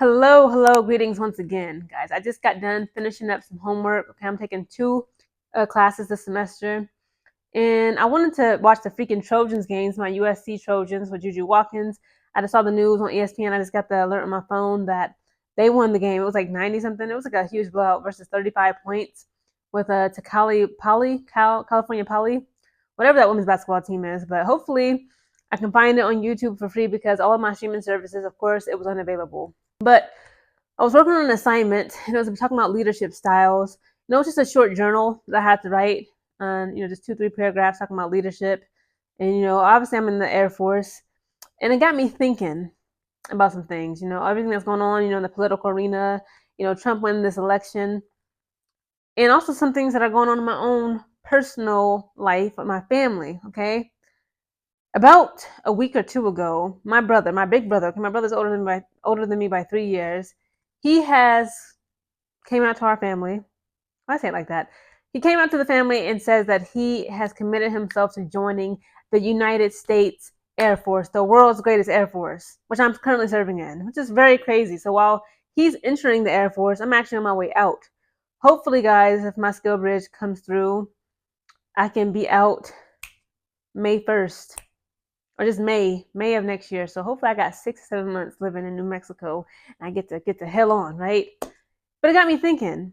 Hello, greetings once again, guys. I just got done finishing up some homework. Okay, I'm taking two classes this semester, and I wanted to watch the freaking Trojans games, my USC Trojans with Juju Watkins. I just saw the news on ESPN. I just got the alert on my phone that they won the game. It was like 90 something. It was like a huge blowout versus 35 points with California Poly, whatever that women's basketball team is. But hopefully, I can find it on YouTube for free because all of my streaming services, of course, it was unavailable. But I was working on an assignment, and I was talking about leadership styles. It's just a short journal that I had to write, just 2-3 paragraphs talking about leadership. And obviously I'm in the Air Force, and it got me thinking about some things. Everything that's going on, in the political arena. Trump winning this election, and also some things that are going on in my own personal life with my family. Okay, about a week or two ago, my brother, my big brother, my brother's older than me by 3 years. He came out to our family. I say it like that. He came out to the family and says that he has committed himself to joining the United States Air Force, the world's greatest Air Force, which I'm currently serving in, which is very crazy. So while he's entering the Air Force, I'm actually on my way out. Hopefully, guys, if my skill bridge comes through, I can be out May 1st. Or just May of next year. So hopefully I got 6-7 months living in New Mexico and I get to hell on, right? But it got me thinking.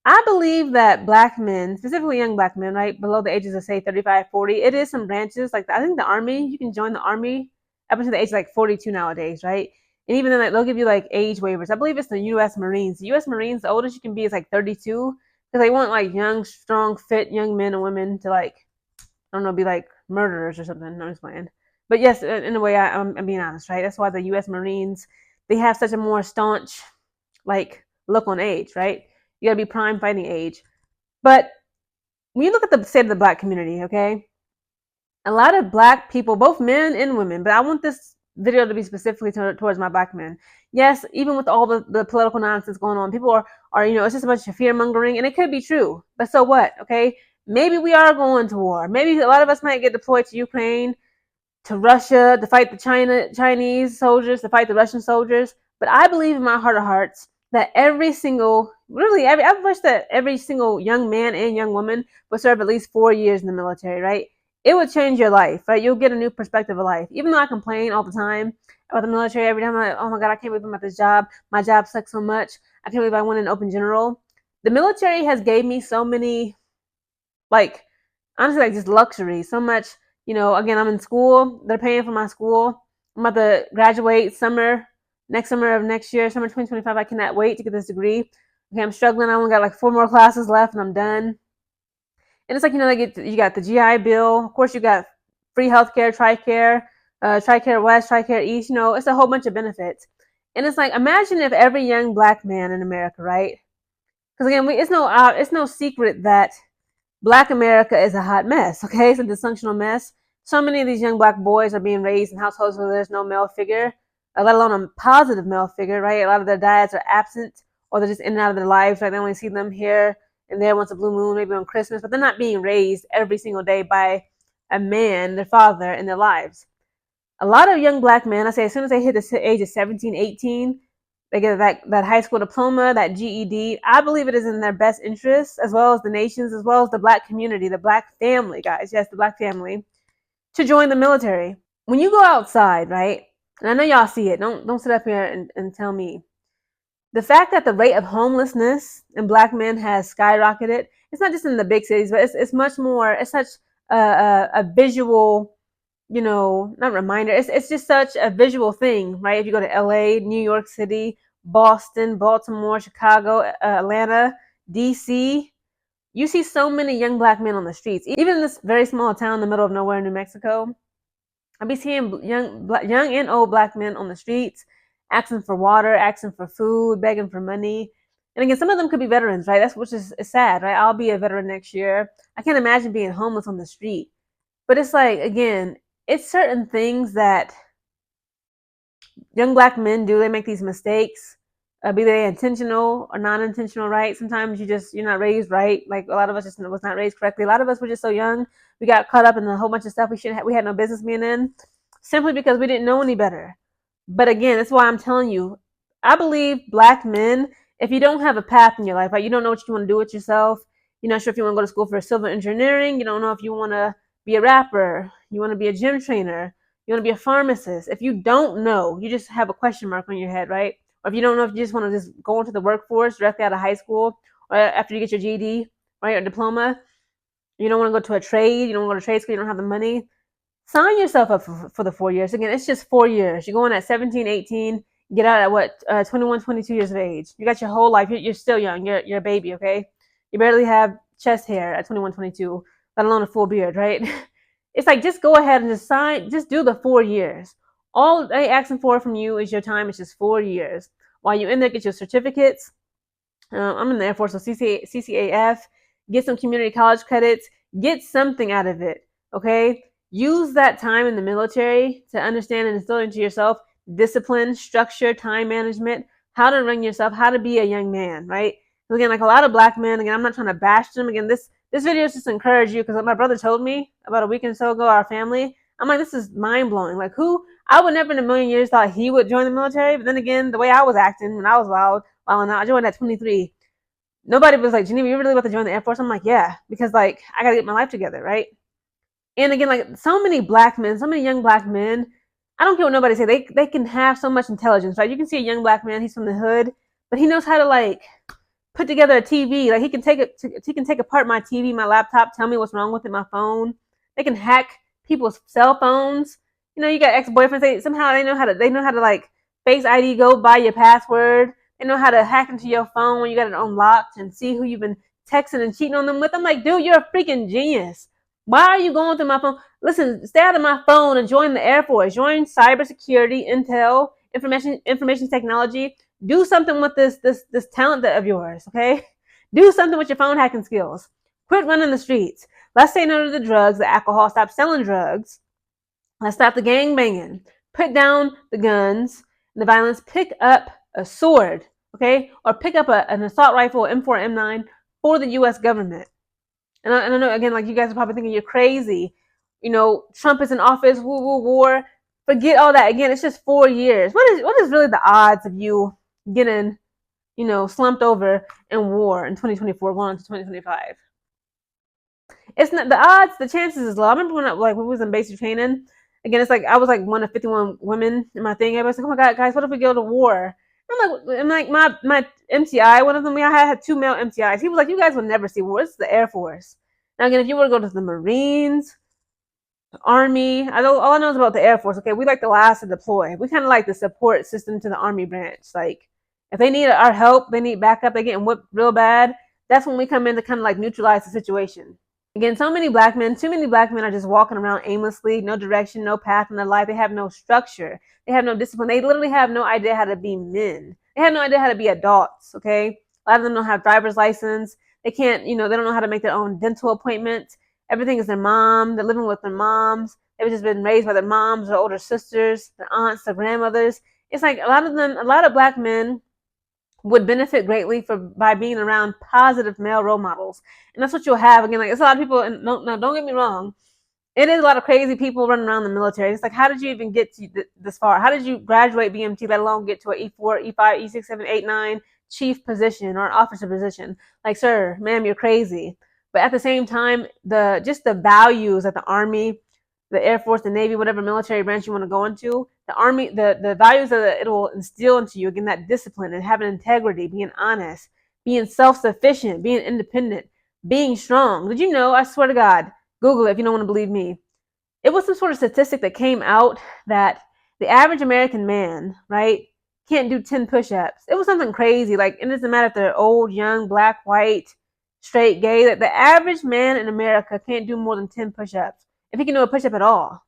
I believe that black men, specifically young black men, right, below the ages of say 35, 40, it is some branches. Like I think the Army, you can join the Army up until the age of like 42 nowadays, right? And even then, like, they'll give you like age waivers. I believe it's the U.S. Marines. The U.S. Marines, the oldest you can be is like 32 because they want like young, strong, fit young men and women to like, I don't know, be like murderers or something. I'm just playing. But yes, in a way, I'm being honest, right? That's why the U.S. Marines, they have such a more staunch, like, look on age, right? You gotta be prime fighting age. But when you look at the state of the black community, okay, a lot of black people, both men and women, but I want this video to be specifically towards my black men. Yes, even with all the political nonsense going on, people are it's just a bunch of fear mongering, and it could be true. But so what, okay? Maybe we are going to war. Maybe a lot of us might get deployed to Ukraine, to Russia, to fight the Chinese soldiers, to fight the Russian soldiers. But I believe in my heart of hearts that I wish that every single young man and young woman would serve at least 4 years in the military, right? It would change your life, right? You'll get a new perspective of life. Even though I complain all the time about the military, every time I'm like, oh my God, I can't believe I'm at this job. My job sucks so much. I can't believe I went in open general. The military has gave me so many, like, honestly, like just luxury, so much. Again, I'm in school. They're paying for my school. I'm about to graduate next summer of next year, summer 2025. I cannot wait to get this degree. Okay, I'm struggling. I only got like 4 more classes left and I'm done. And it's like, you got the GI Bill. Of course, you got free healthcare, TRICARE, TRICARE West, TRICARE East. It's a whole bunch of benefits. And it's like, imagine if every young black man in America, right? Because again, it's no secret that Black America is a hot mess, okay? It's a dysfunctional mess. So many of these young black boys are being raised in households where there's no male figure, let alone a positive male figure, right? A lot of their dads are absent or they're just in and out of their lives, right? They only see them here and there once a blue moon, maybe on Christmas, but they're not being raised every single day by a man, their father, in their lives. A lot of young black men, I say as soon as they hit the age of 17, 18, they get that high school diploma, that GED. I believe it is in their best interest, as well as the nation's, as well as the black community, the black family, guys. Yes, the black family, to join the military. When you go outside, right? And I know y'all see it. Don't sit up here and tell me. The fact that the rate of homelessness in black men has skyrocketed. It's not just in the big cities, but it's much more. It's such a visual, not reminder. It's just such a visual thing, right? If you go to LA, New York City, Boston, Baltimore, Chicago, Atlanta, DC, you see so many young black men on the streets. Even in this very small town in the middle of nowhere in New Mexico, I'll be seeing young and old black men on the streets, asking for water, asking for food, begging for money. And again, some of them could be veterans, right? Which is sad, right? I'll be a veteran next year. I can't imagine being homeless on the street. But it's like, again, it's certain things that young black men do. They make these mistakes, be they intentional or non-intentional, right? Sometimes you're not raised right. Like a lot of us just was not raised correctly. A lot of us were just so young. We got caught up in a whole bunch of stuff we had no business being in, simply because we didn't know any better. But again, that's why I'm telling you, I believe black men, if you don't have a path in your life, right, you don't know what you want to do with yourself, you're not sure if you want to go to school for civil engineering, you don't know if you want to be a rapper, you want to be a gym trainer, you want to be a pharmacist. If you don't know, you just have a question mark on your head, right? Or if you don't know if you just want to just go into the workforce directly out of high school or after you get your GED, right, or diploma, you don't want to go to a trade, you don't want to go to trade school, you don't have the money, sign yourself up for the 4 years. Again, it's just 4 years. You're going at 17, 18, get out at what, 21, 22 years of age. You got your whole life. You're still young. You're a baby, okay? You barely have chest hair at 21, 22, let alone a full beard, right? It's like, just go ahead and just sign, just do the 4 years. All they asking for from you is your time. It's just 4 years. While you're in there, get your certificates. I'm in the Air Force, so CCAF, get some community college credits, get something out of it, okay? Use that time in the military to understand and instill into yourself discipline, structure, time management, how to run yourself, how to be a young man, right? Because again, like a lot of black men, again, I'm not trying to bash them. Again, this video is just to encourage you, because my brother told me about a week or so ago, our family, I'm like, this is mind blowing. Like, who, I would never in a million years thought he would join the military, but then again, the way I was acting when I was wild, I joined at 23. Nobody was like, Geneva, you really about to join the Air Force? I'm like, yeah, because like I gotta get my life together, right? And again, like so many black men, so many young black men, I don't care what nobody say, they can have so much intelligence, right? You can see a young black man, he's from the hood, but he knows how to like put together a TV. Like he can take apart my TV, my laptop, tell me what's wrong with it, my phone. They can hack people's cell phones. You know, you got ex-boyfriends. They know how to like face ID, go by your password. They know how to hack into your phone when you got it unlocked and see who you've been texting and cheating on them with. I'm like, dude, you're a freaking genius. Why are you going through my phone? Listen, stay out of my phone and join the Air Force. Join cybersecurity, intel, information technology. Do something with this talent of yours, okay? Do something with your phone hacking skills. Quit running the streets. Let's say no to the drugs, the alcohol. Stop selling drugs. Let's stop the gang banging. Put down the guns and the violence. Pick up a sword, okay? Or pick up an assault rifle, M4, M9 for the U.S. government. And I know, again, like you guys are probably thinking you're crazy. You know, Trump is in office, war. Forget all that. Again, it's just 4 years. What is really the odds of you getting, slumped over in war in 2024 going into 2025? It's not the odds, the chances is low. I remember when we was in basic training. Again, it's like I was like one of 51 women in my thing. Everybody's like, "Oh my God, guys, what if we go to war?" I'm like my MTI, one of them, I had 2 male MTIs. He was like, "You guys will never see war. This is the Air Force." Now again, if you were to go to the Marines, the Army, all I know is about the Air Force. Okay, we like the last to deploy. We kind of like the support system to the Army branch. Like if they need our help, they need backup, they getting whipped real bad. That's when we come in to kind of like neutralize the situation. Again, too many black men are just walking around aimlessly, no direction, no path in their life. They have no structure. They have no discipline. They literally have no idea how to be men. They have no idea how to be adults, okay? A lot of them don't have driver's license. They can't, they don't know how to make their own dental appointments. Everything is their mom. They're living with their moms. They've just been raised by their moms, their older sisters, their aunts, their grandmothers. It's like a lot of black men would benefit greatly by being around positive male role models. And that's what you'll have. Again, like it's a lot of people, and don't get me wrong, it is a lot of crazy people running around the military. It's like, how did you even get to this far? How did you graduate BMT, let alone get to an E4, E5, E6, 7, 8, 9 chief position or officer position? Like, sir, ma'am, you're crazy. But at the same time, the values that the Army, the Air Force, the Navy, whatever military branch you want to go into, the Army, the values that it will instill into you, again, that discipline and having integrity, being honest, being self-sufficient, being independent, being strong. Did you know, I swear to God, Google it if you don't want to believe me, it was some sort of statistic that came out that the average American man, right, can't do 10 push-ups. It was something crazy. Like, it doesn't matter if they're old, young, black, white, straight, gay, that the average man in America can't do more than 10 push-ups, if he can do a push-up at all.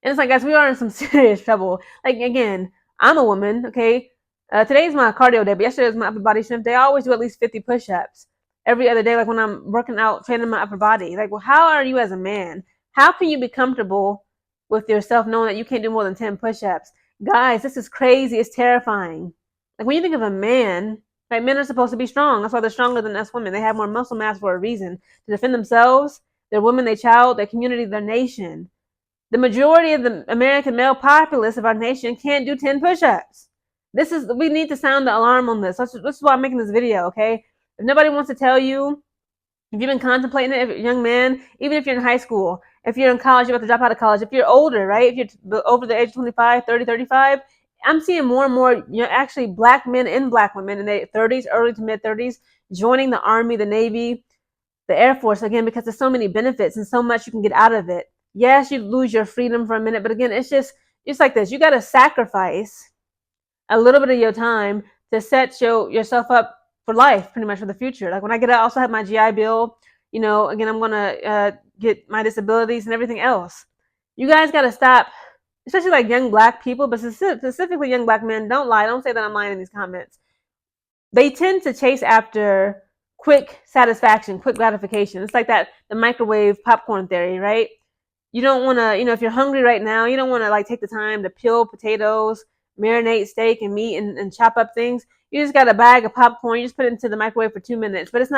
And it's like, guys, we are in some serious trouble. Like, again, I'm a woman, okay? Today's my cardio day, but yesterday was my upper body strength day. I always do at least 50 push-ups every other day, like when I'm working out, training my upper body. Like, well, how are you as a man? How can you be comfortable with yourself knowing that you can't do more than 10 push-ups? Guys, this is crazy. It's terrifying. Like, when you think of a man, like, men are supposed to be strong. That's why they're stronger than us women. They have more muscle mass for a reason, to defend themselves, their women, their child, their community, their nation. The majority of the American male populace of our nation can't do 10 push-ups. We need to sound the alarm on this. This is why I'm making this video, okay? If nobody wants to tell you, if you've been contemplating it, if you're a young man, even if you're in high school, if you're in college, you're about to drop out of college, if you're older, right? If you're over the age of 25, 30, 35, I'm seeing more and more, actually black men and black women in their 30s, early to mid 30s, joining the Army, the Navy, the Air Force, again, because there's so many benefits and so much you can get out of it. Yes, you lose your freedom for a minute, but again, it's like this. You got to sacrifice a little bit of your time to set yourself up for life, pretty much for the future. Like when I get out, I also have my GI Bill. Again, I'm gonna get my disabilities and everything else. You guys got to stop, especially like young black people, but specifically young black men. Don't lie. Don't say that I'm lying in these comments. They tend to chase after quick satisfaction, quick gratification. It's like the microwave popcorn theory, right? You don't want to, if you're hungry right now, you don't want to like take the time to peel potatoes, marinate steak and meat and chop up things. You just got a bag of popcorn. You just put it into the microwave for 2 minutes, but it's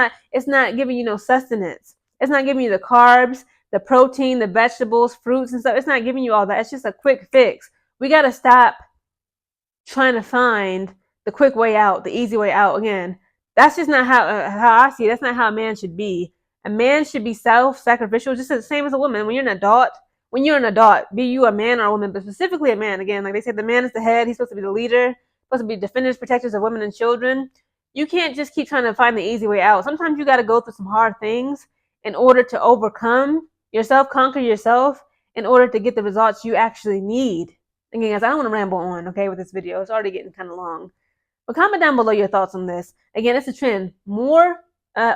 not giving you no sustenance. It's not giving you the carbs, the protein, the vegetables, fruits and stuff. It's not giving you all that. It's just a quick fix. We got to stop trying to find the quick way out, the easy way out. Again, that's just not how I see it. That's not how a man should be. A man should be self-sacrificial, just the same as a woman. When you're an adult, be you a man or a woman, but specifically a man. Again, like they said, the man is the head. He's supposed to be the leader, supposed to be defenders, protectors of women and children. You can't just keep trying to find the easy way out. Sometimes you got to go through some hard things in order to overcome yourself, conquer yourself, in order to get the results you actually need. Again, guys, I don't want to ramble on, okay, with this video. It's already getting kind of long. But comment down below your thoughts on this. Again, it's a trend. More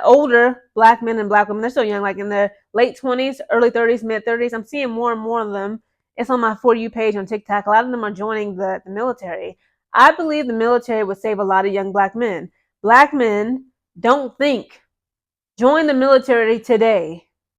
older black men and black women, they're still young, like in their late 20s, early 30s, mid 30s. I'm seeing more and more of them. It's on my For You page on TikTok. A lot of them are joining the military. I believe the military would save a lot of young black men. Black men, don't think. Join the military today.